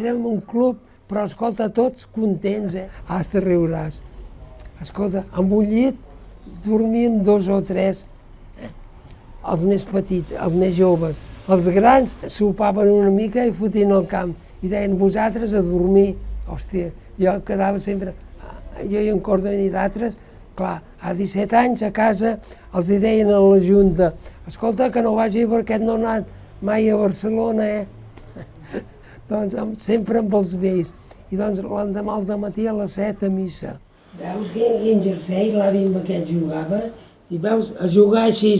érem un club, però escolta, tots contents, Hasta riuràs. Escolta, amb un llit dormíem 2 o 3, els més petits, els més joves. Els grans sopaven una mica i fotien al camp i deien, vosaltres a dormir. Hòstia, jo quedava sempre, jo i un cordó i d'altres, clar, a 17 anys a casa els hi deien a la Junta, escolta, que no vagi perquè no ha anat mai a Barcelona, Doncs sempre amb els vells. I doncs l'endemà al matí a les 7 a missa. Veus quin jersei l'avi amb aquest jugava? I veus, a jugar així,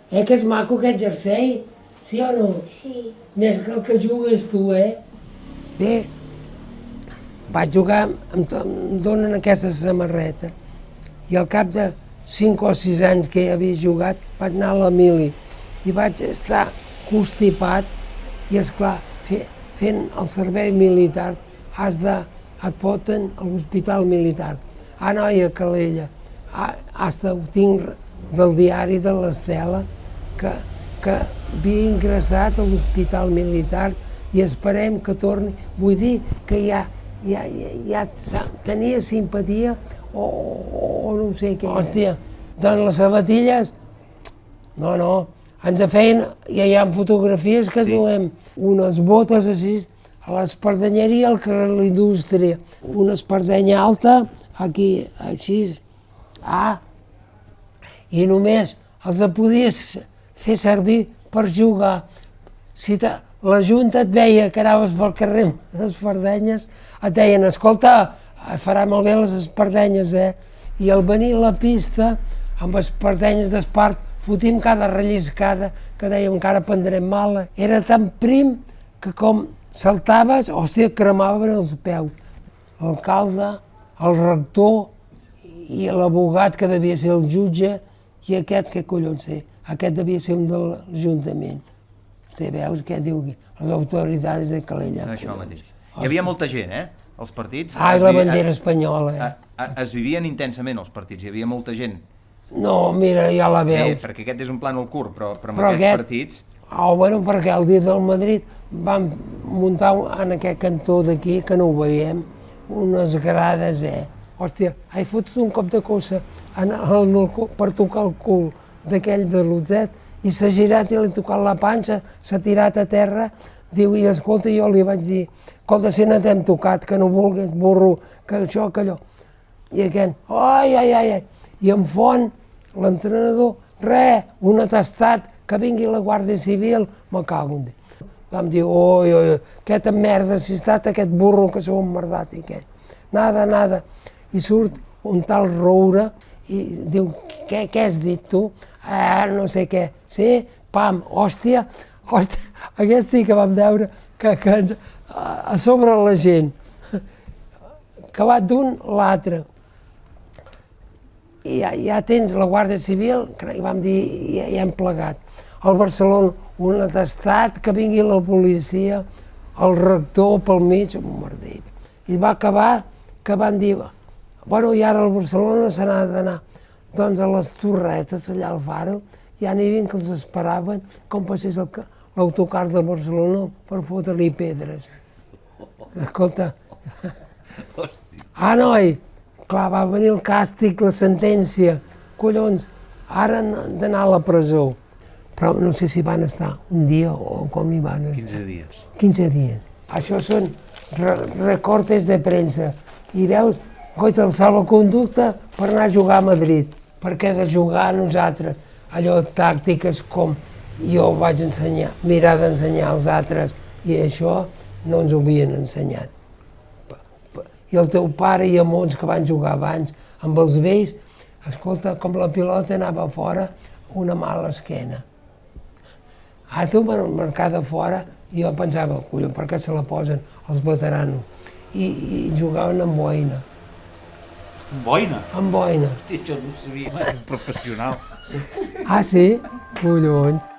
que és maco aquest jersei? Sí o no? Sí. Més que el que jugues tu, Bé, vaig jugar, em donen aquesta samarreta. I al cap de 5 o 6 anys que havia jugat, vaig anar a la mili. I vaig estar constipat i, esclar, fent el servei militar, et poten a l'hospital militar. Noia, Calella, ho tinc del diari de l'Estela, que havia ingressat a l'hospital militar i esperem que torni. Vull dir que ja tenia simpatia o no sé què era. Hòstia, doncs les sabatilles, no, ens feien, ja hi ha fotografies que duem unes botes així, a l'espardenyeria al carrer de la Indústria, una espardenya alta, aquí, així, i només els podies fer servir per jugar. Si la Junta et veia que anaves pel carrer amb les espardenyes, et deien, escolta, farà malbé les espardenyes, I al venir a la pista, amb espardenyes d'espart, fotim cada relliscada, que dèiem encara prendrem mala. Era tan prim que com saltaves, hòstia, cremaven els peus. L'alcalde, el rector i l'abogat, que devia ser el jutge, i aquest, què collons sé? Aquest devia ser un de l'Ajuntament. Veus què diu aquí? Les autoritats de Calella. Això mateix. Hi havia molta gent, els partits. I la bandera espanyola, Es vivien intensament els partits, hi havia molta gent. No, mira, ja la veus. Perquè aquest és un plànol curt, però amb aquests partits... Bueno, perquè el dia del Madrid vam muntar en aquest cantó d'aquí, que no ho veiem, unes grades, Hòstia, he fotut un cop de cossa per tocar el cul d'aquell de l'Utzet i s'ha girat i li ha tocat la panxa, s'ha tirat a terra, diu, i escolta, jo li vaig dir, escolta, si no t'hem tocat, que no vulguis, burro, que això, que allò. I aquest, ai, i en Font, l'entrenador, un atestat, que vingui la Guàrdia Civil, me cago en Déu. Vam dir, aquesta merda, si ha estat aquest burro que s'ho ha emmerdat i aquest. Nada. I surt un tal Roure i diu, què has dit tu? No sé què. Sí? Pam, hòstia, aquest sí que vam veure que a sobre la gent, acabat d'un, l'altre. I ja tens la Guàrdia Civil, i vam dir, ja hem plegat. Al Barcelona, un atestat, que vingui la policia, el rector pel mig, un merder. I va acabar que van dir, bueno, i ara al Barcelona se n'ha d'anar. Doncs a les torretes, allà al Faro, ja n'hi havia que els esperaven com passés l'autocar de Barcelona per fotre-li pedres. Escolta, noi, clar, va venir el càstig, la sentència, collons, ara han d'anar a la presó. Però no sé si van estar un dia o com hi van estar. 15 dies. 15 dies. Això són recortes de premsa. I veus, goita, el salvoconducte per anar a jugar a Madrid. Perquè de jugar a nosaltres, allò tàctiques com jo vaig ensenyar, mirar d'ensenyar als altres, i això no ens ho havien ensenyat. I el teu pare i molts que van jugar abans amb els vells, escolta, com la pilota anava fora, una mala esquena. Tu marcada fora, jo pensava, collons, per què se la posen els veteranos? I jugaven amb boina. Amb boina? Amb boina. Hosti, això no ho sabia. Professional. Sí? Collons.